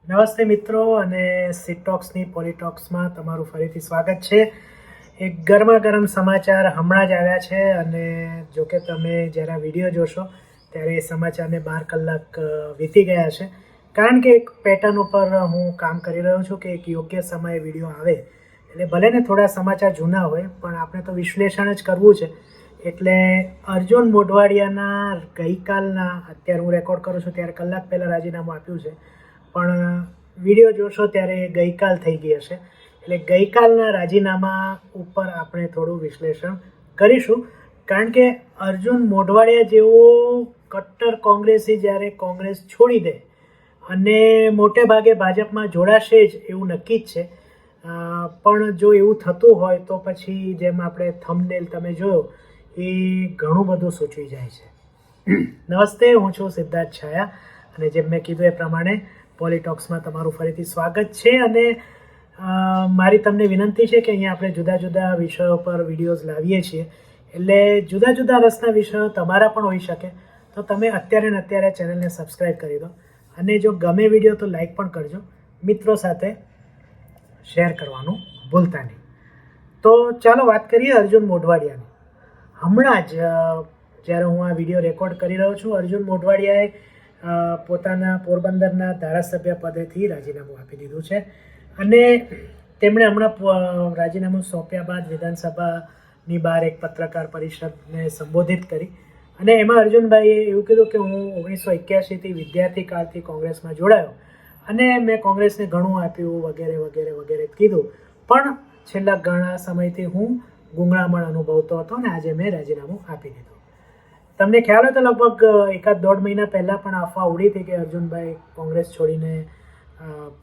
નમસ્તે મિત્રો અને સિટોક્સની પોલિટોક્સમાં તમારું ફરીથી સ્વાગત છે. એક ગરમા ગરમ સમાચાર હમણાં જ આવ્યા છે અને જો કે તમે જ્યારે આ વિડીયો જોશો ત્યારે એ સમાચારને 12 કલાક વીતી ગયા છે. કારણ કે એક પેટર્ન ઉપર હું કામ કરી રહ્યો છું કે એક યોગ્ય સમયે વિડીયો આવે એટલે ભલે ને થોડા સમાચાર જૂના હોય પણ આપણે તો વિશ્લેષણ જ કરવું છે. એટલે અર્જુન મોઢવાડિયાના ગઈકાલના અત્યારે હું રેકોર્ડ કરું છું ત્યારે કલાક પહેલાં રાજીનામું આપ્યું છે, પણ વિડીયો જોશો ત્યારે ગઈકાલ થઈ ગઈ હશે. એટલે ગઈકાલના રાજીનામા ઉપર આપણે થોડું વિશ્લેષણ કરીશું. કારણ કે અર્જુન મોઢવાડિયા જેવો કટ્ટર કોંગ્રેસી જ્યારે કોંગ્રેસ છોડી દે અને મોટે ભાગે ભાજપમાં જોડાશે જ એવું નક્કી જ છે. પણ જો એવું થતું હોય તો પછી જેમ આપણે થંબનેલ તમે જોયો એ ઘણું બધું સૂચવી જાય છે. નમસ્તે, હું છું સિદ્ધાર્થ છાયા અને જેમ મેં કીધું એ પ્રમાણે પોલિટોક્સમાં તમારું ફરીથી સ્વાગત છે. અને મારી તમને વિનંતી છે કે અહીંયા આપણે જુદા જુદા વિષયો પર વિડીયોઝ લાવીએ છીએ, એટલે જુદા જુદા રસના વિષયો તમારા પણ હોઈ શકે. તો તમે અત્યારે ને અત્યારે ચેનલને સબસ્ક્રાઈબ કરી દો અને જો ગમે વિડીયો તો લાઈક પણ કરજો. મિત્રો સાથે શેર કરવાનું ભૂલતા નહીં. તો ચાલો વાત કરીએ અર્જુન મોઢવાડિયાની. હમણાં જ જ્યારે હું આ વિડીયો રેકોર્ડ કરી રહ્યો છું, અર્જુન મોઢવાડિયાએ પોતાના પોરબંદરના ધારાસભ્ય પદેથી રાજીનામું આપી દીધું છે. અને તેમણે હમણાં રાજીનામું સોંપ્યા બાદ વિધાનસભાની બહાર એક પત્રકાર પરિષદને સંબોધિત કરી અને એમાં અર્જુનભાઈએ એવું કીધું કે હું 1981થી વિદ્યાર્થી કાળથી કોંગ્રેસમાં જોડાયો અને મેં કોંગ્રેસને ઘણું આપ્યું વગેરે વગેરે વગેરે કીધું, પણ છેલ્લા ઘણા સમયથી હું ગુંગળામણ અનુભવતો હતો અને આજે મેં રાજીનામું આપી દીધું. તમને ખ્યાલ હોય તો લગભગ 1-1.5 મહિના પહેલાં પણ અફવા ઉડી હતી કે અર્જુનભાઈ કોંગ્રેસ છોડીને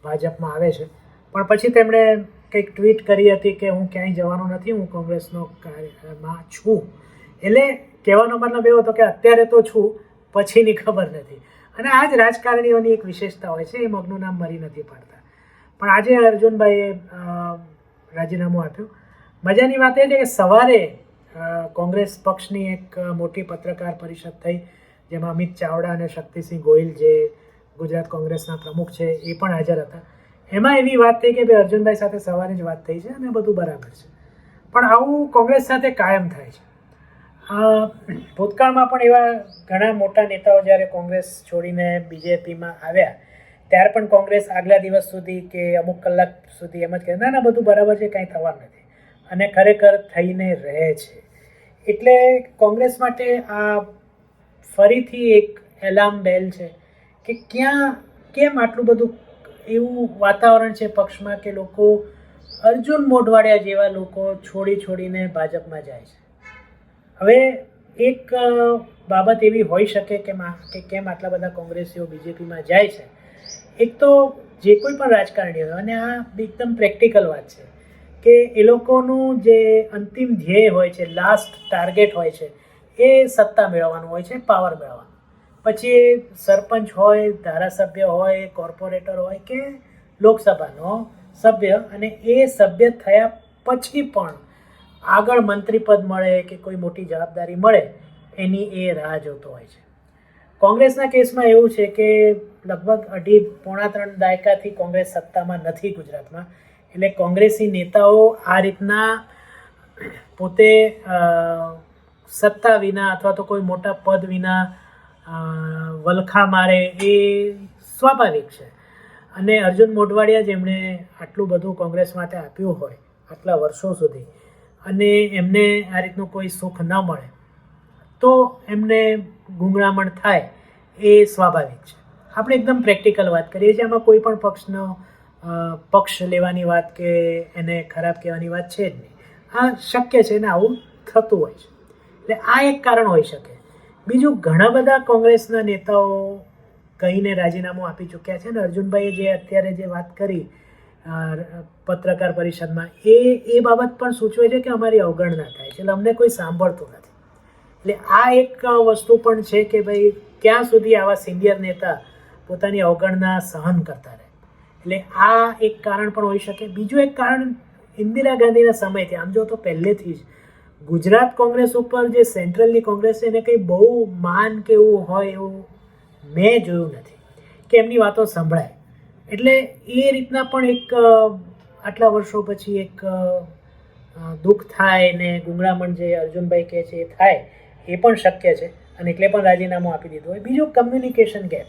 ભાજપમાં આવે છે, પણ પછી તેમણે કંઈક ટ્વીટ કરી હતી કે હું ક્યાંય જવાનો નથી, હું કોંગ્રેસનો કાર્યમાં છું. એટલે કહેવાનો મતલબ એવો હતો કે અત્યારે તો છું, પછીની ખબર નથી. અને આ જ રાજકારણીઓની એક વિશેષતા હોય છે, એ મગનું નામ મરી નથી પાડતા. પણ આજે અર્જુનભાઈએ રાજીનામું આપ્યું. મજાની વાત એ છે કે સવારે કોંગ્રેસ પક્ષની એક મોટી પત્રકાર પરિષદ થઈ, જેમાં અમિત ચાવડા અને શક્તિસિંહ ગોહિલ જે ગુજરાત કોંગ્રેસના પ્રમુખ છે એ પણ હાજર હતા. એમાં એવી વાત થઈ કે ભાઈ અર્જુનભાઈ સાથે સવારે જ વાત થઈ છે અને બધું બરાબર છે. પણ આવું કોંગ્રેસ સાથે કાયમ થાય છે. ભૂતકાળમાં પણ એવા ઘણા મોટા નેતાઓ જ્યારે કોંગ્રેસ છોડીને બીજેપીમાં આવ્યા ત્યારે પણ કોંગ્રેસ આગલા દિવસ સુધી કે અમુક કલાક સુધી એમ જ કહે ના બધું બરાબર છે, કાંઈ થવાનું નથી, અને ખરેખર થઈને રહે છે. એટલે કોંગ્રેસ માટે આ ફરીથી એક એલાર્મ બેલ છે કે કેમ આટલું બધું એવું વાતાવરણ છે પક્ષમાં કે લોકો અર્જુન મોઢવાડિયા જેવા લોકો છોડીને ભાજપમાં જાય છે. હવે એક બાબત એવી હોઈ શકે કે કેમ આટલા બધા કોંગ્રેસીઓ બીજેપીમાં જાય છે. એક તો જે કોઈ પણ રાજકારણી હોય, અને આ એકદમ પ્રેક્ટિકલ વાત છે કે એ લોકોનું જે અંતિમ ધ્યેય હોય છે, લાસ્ટ ટાર્ગેટ હોય છે, એ સત્તા મેળવવાનું હોય છે, પાવર મેળવવાનું. પછી સરપંચ હોય, ધારાસભ્ય હોય, કોર્પોરેટર હોય કે લોકસભાનો સભ્ય, અને એ સભ્ય થયા પછી પણ આગળ મંત્રીપદ મળે કે કોઈ મોટી જવાબદારી મળે એની એ રાહ જોતો હોય છે. કોંગ્રેસના કેસમાં એવું છે કે લગભગ 2.5-3 દાયકાથી કોંગ્રેસ સત્તામાં નથી ગુજરાતમાં. એટલે કોંગ્રેસી નેતાઓ આ રીતના પોતે સત્તા વિના અથવા તો કોઈ મોટા પદ વિના વલખા મારે એ સ્વાભાવિક છે. અને અર્જુન મોઢવાડિયા જેમણે આટલું બધું કોંગ્રેસ માટે આપ્યું હોય આટલા વર્ષો સુધી, અને એમને આ રીતનું કોઈ સુખ ન મળે તો એમને ગુંગળામણ થાય એ સ્વાભાવિક છે. આપણે એકદમ પ્રેક્ટિકલ વાત કરીએ છીએ, આમાં કોઈ પણ પક્ષ લેવાની વાત કે એને ખરાબ કહેવાની વાત છે જ નહીં. આ શક્ય છે ને આવું થતું હોય છે. એટલે આ એક કારણ હોઈ શકે. બીજું, ઘણા બધા કોંગ્રેસના નેતાઓ કહીને રાજીનામું આપી ચૂક્યા છે. અને અર્જુનભાઈએ જે અત્યારે જે વાત કરી પત્રકાર પરિષદમાં એ બાબત પણ સૂચવે છે કે અમારી અવગણના થાય છે, એટલે અમને કોઈ સાંભળતું નથી. એટલે આ એક વસ્તુ પણ છે કે ભાઈ ક્યાં સુધી આવા સિનિયર નેતા પોતાની અવગણના સહન કરતા રહે. એટલે આ એક કારણ પણ હોઈ શકે. બીજું એક કારણ, ઇન્દિરા ગાંધીના સમયથી આમ જો તો પહેલેથી જ ગુજરાત કોંગ્રેસ ઉપર જે સેન્ટ્રલની કોંગ્રેસ છે એને કંઈ બહુ માન કે એવું હોય એવું મેં જોયું નથી કે એમની વાતો સંભળાય. એટલે એ રીતના પણ એક આટલા વર્ષો પછી એક દુઃખ થાય ને ગુંગળામણ જે અર્જુનભાઈ કહે છે એ થાય એ પણ શક્ય છે, અને એટલે પણ રાજીનામું આપી દીધું હોય. બીજું કમ્યુનિકેશન ગેપ,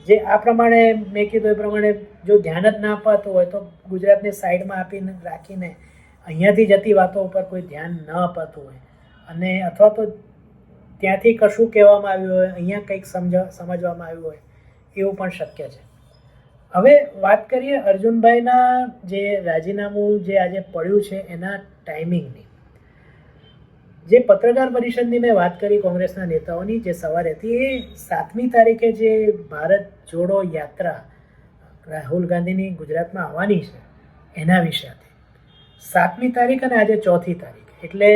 જે આ પ્રમાણે મેં કીધું એ પ્રમાણે જો ધ્યાન જ ના અપાતું હોય તો ગુજરાતને સાઈડમાં આપીને રાખીને અહીંયાથી જતી વાતો ઉપર કોઈ ધ્યાન ન અપાતું હોય, અને અથવા તો ત્યાંથી કશું કહેવામાં આવ્યું હોય અહીંયા કંઈક સમજવામાં આવ્યું હોય, એવું પણ શક્ય છે. હવે વાત કરીએ અર્જુનભાઈના જે રાજીનામું જે આજે પડ્યું છે એના ટાઈમિંગની. જે પત્રકાર પરિષદની મેં વાત કરી કોંગ્રેસના નેતાઓની જે સવારે હતી, એ 7મી તારીખે જે ભારત જોડો યાત્રા રાહુલ ગાંધીની ગુજરાતમાં આવવાની છે એના વિશે હતી. 7મી તારીખ અને આજે 4મી તારીખ, એટલે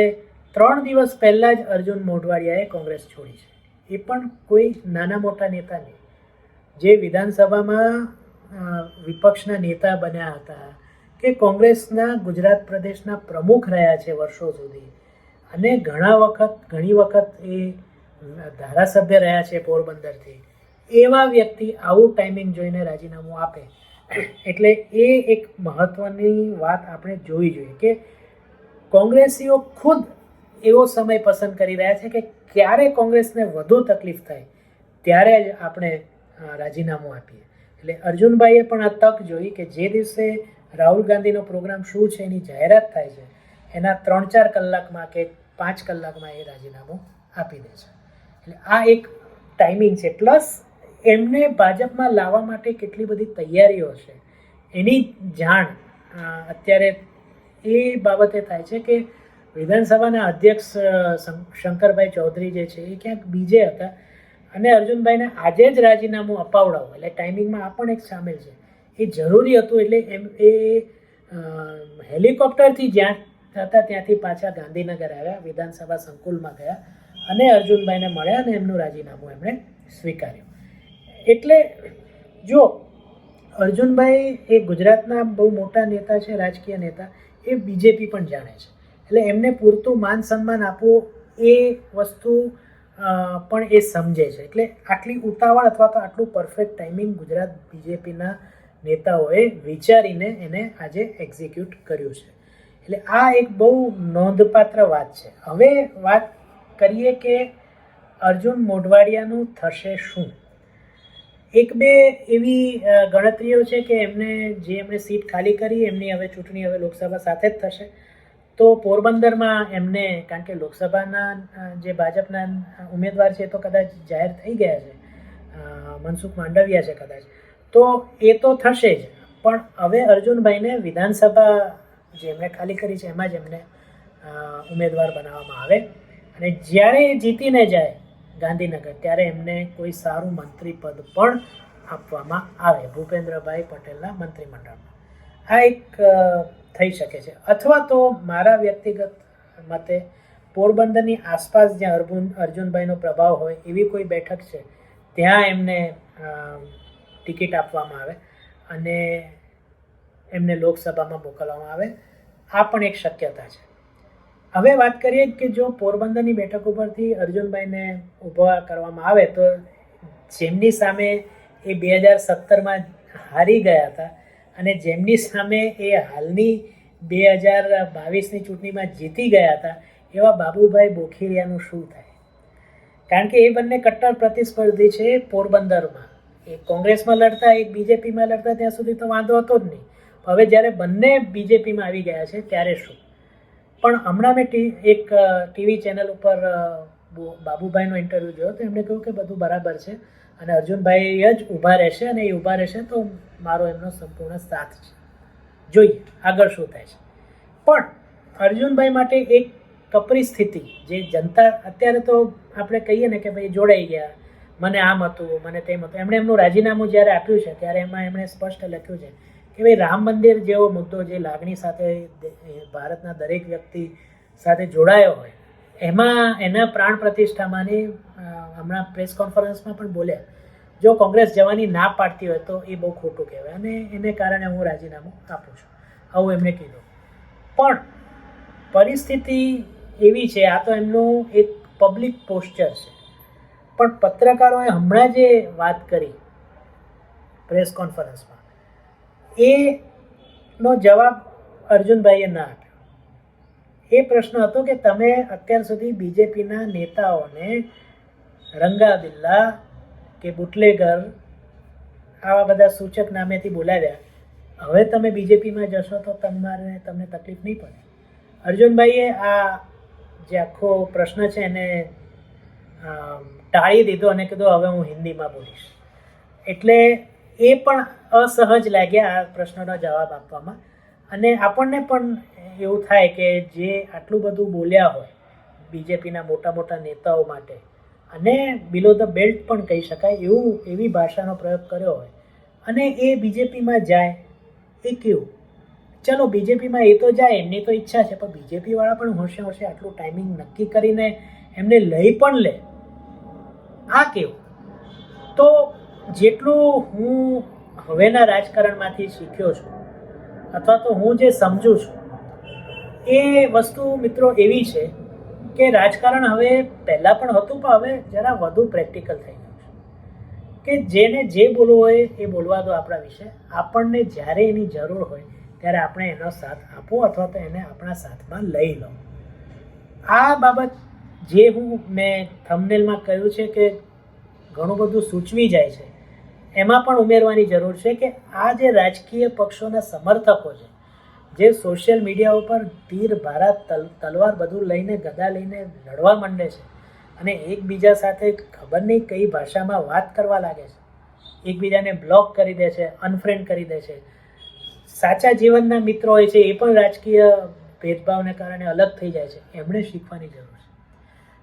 3 દિવસ પહેલાં જ અર્જુન મોઢવાડિયાએ કોંગ્રેસ છોડી છે. એ પણ કોઈ નાના મોટા નેતા નહીં, જે વિધાનસભામાં વિપક્ષના નેતા બન્યા હતા, કે કોંગ્રેસના ગુજરાત પ્રદેશના પ્રમુખ રહ્યા છે વર્ષો સુધી, અને ઘણી વખત એ ધારાસભ્ય રહ્યા છે પોરબંદરથી, એવા વ્યક્તિ આવું ટાઈમિંગ જોઈને રાજીનામું આપે એટલે એ એક મહત્વની વાત આપણે જોવી જોઈએ કે કોંગ્રેસીઓ ખુદ એવો સમય પસંદ કરી રહ્યા છે કે ક્યારે કોંગ્રેસને વધુ તકલીફ થાય ત્યારે જ આપણે રાજીનામું આપીએ. એટલે અર્જુનભાઈએ પણ આ તક જોઈ કે જે દિવસે રાહુલ ગાંધીનો પ્રોગ્રામ શું છે એની જાહેરાત થાય છે એના 3-4 કલાકમાં કે 5 કલાકમાં એ રાજીનામું આપી દે છે. એટલે આ એક ટાઈમિંગ છે. પ્લસ એમને ભાજપમાં લાવવા માટે કેટલી બધી તૈયારીઓ છે એની જાણ અત્યારે એ બાબતે થાય છે કે વિધાનસભાના અધ્યક્ષ શંકરભાઈ ચૌધરી જે છે એ ક્યાંક બીજે હતા, અને અર્જુનભાઈને આજે જ રાજીનામું અપાવડાવવું, એટલે ટાઈમિંગમાં આ પણ એક સામેલ છે, એ જરૂરી હતું. એટલે એ હેલિકોપ્ટરથી જ્યાં હતા ત્યાંથી પાછા ગાંધીનગર આવ્યા, વિધાનસભા સંકુલમાં ગયા અને અર્જુનભાઈને મળ્યા અને એમનું રાજીનામું એમણે સ્વીકાર્યું. એટલે જો અર્જુનભાઈ એ ગુજરાતના બહુ મોટા નેતા છે, રાજકીય નેતા, એ બીજેપી પણ જાણે છે, એટલે એમને પૂરતું માન સન્માન આપવું એ વસ્તુ પણ એ સમજે છે. એટલે આટલી ઉતાવળ અથવા તો આટલું પરફેક્ટ ટાઈમિંગ ગુજરાત બીજેપીના નેતાઓએ વિચારીને એને આજે એક્ઝિક્યુટ કર્યું છે. એટલે આ એક બહુ નોંધપાત્ર વાત છે. હવે વાત કરીએ કે અર્જુન મોઢવાડિયાનું થશે શું. 1-2 એવી ગણતરીઓ છે કે એમણે સીટ ખાલી કરી, એમની હવે ચૂંટણી હવે લોકસભા સાથે જ થશે. તો પોરબંદરમાં એમને, કારણ કે લોકસભાના જે ભાજપના ઉમેદવાર છે તો કદાચ જાહેર થઈ ગયા છે, મનસુખ માંડવિયા છે કદાચ, તો એ તો થશે જ. પણ હવે અર્જુનભાઈને વિધાનસભા જે એમણે ખાલી કરી છે એમાં જ એમને ઉમેદવાર બનાવવામાં આવે, અને જ્યારે એ જીતીને જાય ગાંધીનગર ત્યારે એમને કોઈ સારું મંત્રી પદ પણ આપવામાં આવે ભૂપેન્દ્રભાઈ પટેલના મંત્રીમંડળમાં. આ એક થઈ શકે છે. અથવા તો મારા વ્યક્તિગત મતે પોરબંદરની આસપાસ જ્યાં અર્જુનભાઈનો પ્રભાવ હોય એવી કોઈ બેઠક છે ત્યાં એમને ટિકિટ આપવામાં આવે અને એમને લોકસભામાં મોકલવામાં આવે. આ પણ એક શક્યતા છે. હવે વાત કરીએ કે જો પોરબંદરની બેઠક ઉપરથી અર્જુનભાઈને ઊભા કરવામાં આવે તો જેમની સામે એ 2017માં હારી ગયા હતા અને જેમની સામે એ હાલની 2022ની ચૂંટણીમાં જીતી ગયા હતા એવા બાબુભાઈ બોખીરિયાનું શું થાય? કારણ કે એ બંને કટ્ટર પ્રતિસ્પર્ધી છે પોરબંદરમાં. એક કોંગ્રેસમાં લડતા, એક બીજેપીમાં લડતા, ત્યાં સુધી તો વાંધો હતો જ નહીં. હવે જ્યારે બંને બીજેપીમાં આવી ગયા છે ત્યારે શું? પણ હમણાં મેં એક ટીવી ચેનલ ઉપર બાબુભાઈનો ઇન્ટરવ્યૂ જોયો તો એમણે કહ્યું કે બધું બરાબર છે અને અર્જુનભાઈ જ ઊભા રહેશે, અને એ ઊભા રહેશે તો મારો એમનો સંપૂર્ણ સાથ છે. જોઈએ આગળ શું થાય છે. પણ અર્જુનભાઈ માટે એક કપરી સ્થિતિ, જે જનતા અત્યારે તો આપણે કહીએ ને કે ભાઈ જોડાઈ ગયા, મને આમ હતું, મને તેમ હતું. એમણે એમનું રાજીનામું જ્યારે આપ્યું છે ત્યારે એમાં એમણે સ્પષ્ટ લખ્યું છે કે ભાઈ રામ મંદિર જેવો મુદ્દો જે લાગણી સાથે ભારતના દરેક વ્યક્તિ સાથે જોડાયો હોય એમાં એના પ્રાણ પ્રતિષ્ઠામાંની હમણાં પ્રેસ કોન્ફરન્સમાં પણ બોલ્યા, જો કોંગ્રેસ જવાની ના પાડતી હોય તો એ બહુ ખોટું કહેવાય અને એને કારણે હું રાજીનામું આપું છું, આવું એમણે કીધું. પણ પરિસ્થિતિ એવી છે, આ તો એમનું એક પબ્લિક પોસ્ચર છે, પણ પત્રકારોએ હમણાં જે વાત કરી પ્રેસ કોન્ફરન્સમાં એનો જવાબ અર્જુનભાઈએ ના આપ્યો. એ પ્રશ્ન હતો કે તમે અત્યાર સુધી બીજેપીના નેતાઓને રંગા બિલ્લા કે બુટલેગર આવા બધા સૂચક નામેથી બોલાવ્યા, હવે તમે બીજેપીમાં જશો તો તમને તકલીફ નહીં પડે. અર્જુનભાઈએ આ જે આખો પ્રશ્ન છે એને ટાળી દીધો અને કીધું હવે હું હિન્દીમાં બોલીશ. એટલે એ પણ અસહજ લાગ્યા આ પ્રશ્નનો જવાબ આપવામાં. અને આપણને પણ એવું થાય કે જે આટલું બધું બોલ્યા હોય બીજેપીના મોટા મોટા નેતાઓ માટે, અને બિલો ધ બેલ્ટ પણ કહી શકાય એવી ભાષાનો પ્રયોગ કર્યો હોય, અને એ બીજેપીમાં જાય એ કેવું? ચલો બીજેપીમાં એ તો જાય, એમની તો ઈચ્છા છે, પણ બીજેપીવાળા પણ હોશે આટલું ટાઈમિંગ નક્કી કરીને એમને લઈ પણ લે, આ કેવું? તો જેટલું હું હવેના રાજકારણમાંથી શીખ્યો છું અથવા તો હું જે સમજું છું એ વસ્તુ મિત્રો એવી છે કે રાજકારણ હવે પહેલાં પણ હતું પણ હવે જરા વધુ પ્રેક્ટિકલ થઈ ગયું છે કે જેને જે બોલવું હોય એ બોલવા દો આપણા વિશે. આપણને જ્યારે એની જરૂર હોય ત્યારે આપણે એનો સાથ આપો અથવા તો એને આપણા સાથમાં લઈ લો. આ બાબત જે મેં થંબનેલમાં કહ્યું છે કે ઘણું બધું સૂચવી જાય છે, એમાં પણ ઉમેરવાની જરૂર છે કે આ જે રાજકીય પક્ષોના સમર્થકો છે, જે સોશિયલ મીડિયા ઉપર તીર ભારા તલવાર બધું લઈને ગદા લઈને લડવા માંડે છે અને એકબીજા સાથે ખબર નહીં કઈ ભાષામાં વાત કરવા લાગે છે, એકબીજાને બ્લોક કરી દે છે, અનફ્રેન્ડ કરી દે છે. સાચા જીવનના મિત્રો હોય છે એ પણ રાજકીય ભેદભાવને કારણે અલગ થઈ જાય છે. એમણે શીખવાની જરૂર છે.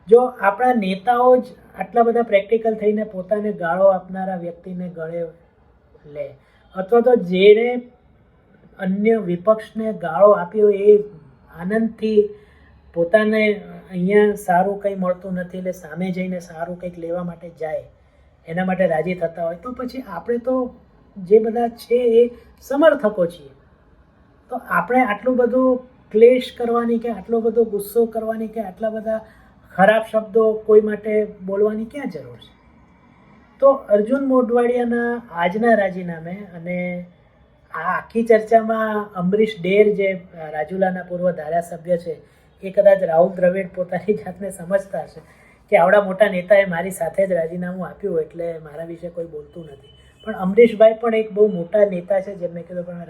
જો આપણા નેતાઓ જ આટલા બધા પ્રેક્ટિકલ થઈને પોતાને ગાળો આપનારા વ્યક્તિને ગળે લે, અથવા તો જેણે અન્ય વિપક્ષને ગાળો આપી હોય એ આનંદથી પોતાને અહીંયા સારું કંઈ મળતું નથી એટલે સામે જઈને સારું કંઈક લેવા માટે જાય, એના માટે રાજી થતા હોય, તો પછી આપણે તો જે બધા છે એ સમર્થકો છીએ. તો આપણે આટલું બધું ક્લેશ કરવાની કે આટલો બધો ગુસ્સો કરવાની કે આટલા બધા ખરાબ શબ્દો કોઈ માટે બોલવાની ક્યાં જરૂર છે? તો અર્જુન મોઢવાડિયાના આજના રાજીનામે અને આ આખી ચર્ચામાં અમરીશ ડેર જે રાજુલાના પૂર્વ ધારાસભ્ય છે, એ કદાચ રાહુલ દ્રવિડ પોતાની જાતને સમજતા હશે કે આવડા મોટા નેતાએ મારી સાથે જ રાજીનામું આપ્યું એટલે મારા વિશે કોઈ બોલતું નથી. પણ અમરીશભાઈ પણ એક બહુ મોટા નેતા છે, જેમ મેં કીધું પણ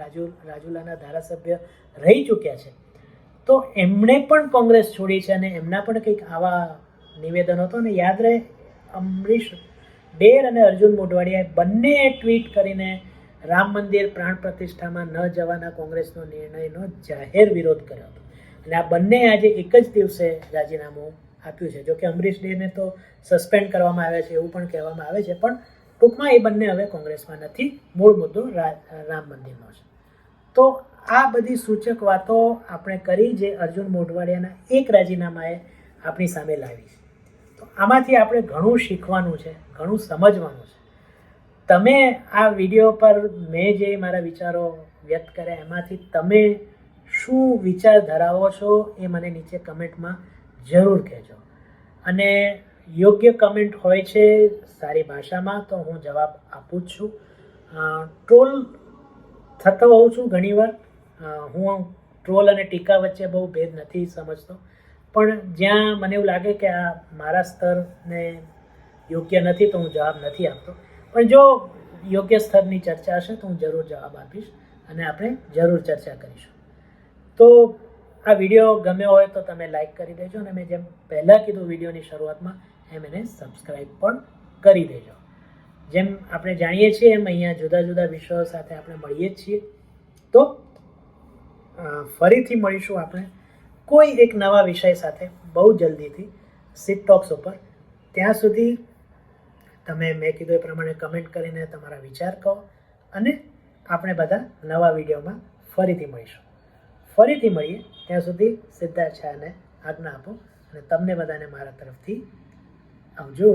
રાજુલાના ધારાસભ્ય રહી ચૂક્યા છે. તો એમણે પણ કોંગ્રેસ છોડી છે અને એમના પણ કંઈક આવા નિવેદનો હતો. અને યાદ રહે, અમરીશ ડેર અને અર્જુન મોઢવાડિયાએ બંનેએ ટ્વીટ કરીને રામ મંદિર પ્રાણ પ્રતિષ્ઠામાં ન જવાના કોંગ્રેસનો નિર્ણયનો જાહેર વિરોધ કર્યો હતો. અને આ બંને આજે એક જ દિવસે રાજીનામું આપ્યું છે. જોકે અમરીશ ડેરને તો સસ્પેન્ડ કરવામાં આવ્યા છે એવું પણ કહેવામાં આવે છે, પણ ટૂંકમાં એ બંને હવે કોંગ્રેસમાં નથી. મૂળ મુદ્દો રામ મંદિરનો છે. તો આ બધી સૂચક વાતો આપણે કરી જે અર્જુન મોઢવાડિયાના એક રાજીનામાએ આપણી સામે લાવી છે. તો આમાંથી આપણે ઘણું શીખવાનું છે, ઘણું સમજવાનું છે. તમે આ વિડીયો પર મેં જે મારા વિચારો વ્યક્ત કર્યા એમાંથી તમે શું વિચાર ધરાવો છો એ મને નીચે કમેન્ટમાં જરૂર કહેજો. અને યોગ્ય કમેન્ટ હોય છે સારી ભાષામાં તો હું જવાબ આપું જ છું. ટ્રોલ થતો હોઉં છું ઘણીવાર. હું ટ્રોલ અને ટીકા વચ્ચે બહુ ભેદ નથી સમજતો, પણ જ્યાં મને એવું લાગે કે આ મારા સ્તરને યોગ્ય નથી તો હું જવાબ નથી આપતો. પણ જો યોગ્ય સ્તરની ચર્ચા હશે તો હું જરૂર જવાબ આપીશ અને આપણે જરૂર ચર્ચા કરીશું. તો આ વિડીયો ગમ્યો હોય તો તમે લાઈક કરી દેજો, અને મેં જેમ પહેલાં કીધું વિડીયોની શરૂઆતમાં એમ એને સબસ્ક્રાઈબ પણ કરી દેજો. જેમ આપણે જાણીએ છીએ એમ અહીંયા જુદા જુદા વિષયો સાથે આપણે મળીએ જ છીએ. તો ફરીથી મળીશું આપણે કોઈ એક નવા વિષય સાથે બહુ જલ્દીથી સિટ ટોક્સ ઉપર. ત્યાં સુધી તમે મેં કીધું એ પ્રમાણે કમેન્ટ કરીને તમારા વિચાર કહો, અને આપણે બધા નવા વિડીયોમાં ફરીથી મળીશું. ફરીથી મળીએ ત્યાં સુધી સિદ્ધાર્થ શાહને આજ્ઞા આપો, અને તમને બધાને મારા તરફથી આવજો.